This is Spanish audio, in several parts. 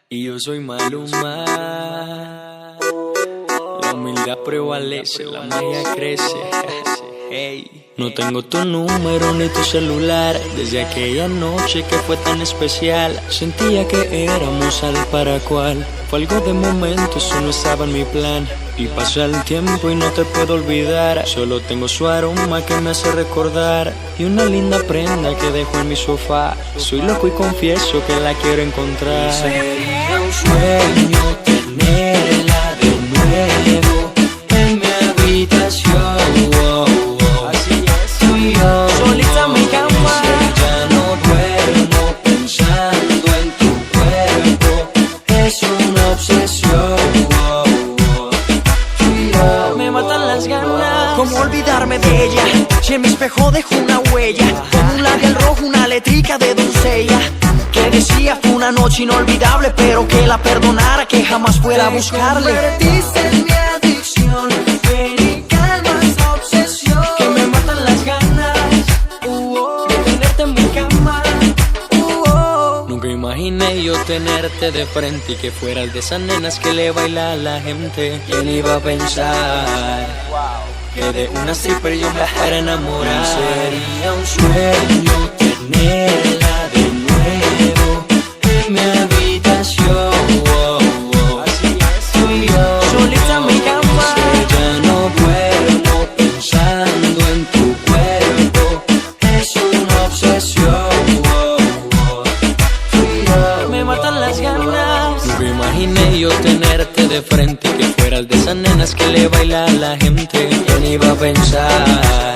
Y yo soy Maluma. La humildad prevalece, la magia crece. Hey. No tengo tu número ni tu celular desde aquella noche que fue tan especial. Sentía que éramos al para cual. Fue algo de momento, eso no estaba en mi plan. Y pasa el tiempo y no te puedo olvidar. Solo tengo su aroma que me hace recordar. Y una linda prenda que dejo en mi sofá. Soy loco y confieso que la quiero encontrar. Sería un sueño tenerla de nuevo en mi habitación. Así es. Tú y yo, solita en mi cama. ya no duermo pensando en tu cuerpo. Es una obsesión. Tú y yo, Me matan las ganas. ¿Cómo olvidarme de ella? Si en mi espejo dejo una huella, con un labial rojo, una letrica de doncella, que decía fue una noche inolvidable, pero que la perdonara, que jamás fuera a buscarle. te convertiste en mi adicción. Ven y calma esa obsesión. Que me matan las ganas de tenerte en mi cama. Nunca imaginé yo tenerte de frente y que fueras de esas nenas que le baila a la gente. ¿Quién iba a pensar Que de una stripper yo me fuera a enamorar. sería un sueño tenerla de nuevo en mi habitación? Así es. Tú y yo, Solita en mi cama. ya no duermo pensando en tu cuerpo. Es una obsesión. Tú y yo, Me matan las ganas. Nunca imaginé yo tenerte de frente y que fueras de esas nenas que le baila a la gente. ¿quién iba a pensar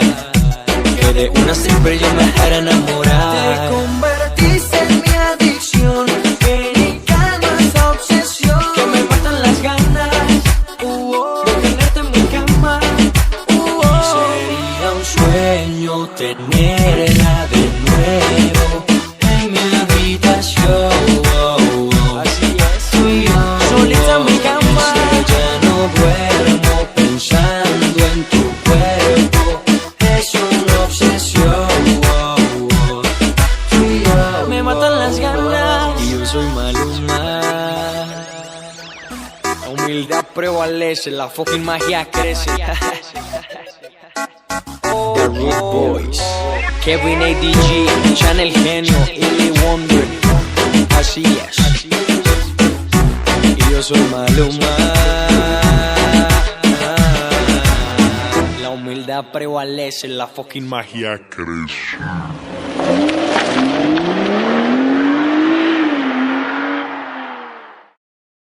Que de una stripper yo me fuera a enamorar. te convertiste en mi adicción? Ven y calma esa obsesión. Que me matan las ganas de tenerte en mi cama. Sería un sueño tenerla de nuevo en mi habitación. Así es. Tú y yo, Solita en mi cama. ya no duermo pensando en tu cuerpo. Es una obsesión. Tú y yo, Me matan las ganas. Y yo soy Maluma. La humildad prevalece, la fucking magia crece. The Root Boys, Kevin ADG, Channel Genio, Illy Wonder. Así es. Y yo soy Maluma. La humildad prevalece, la fucking magia crece.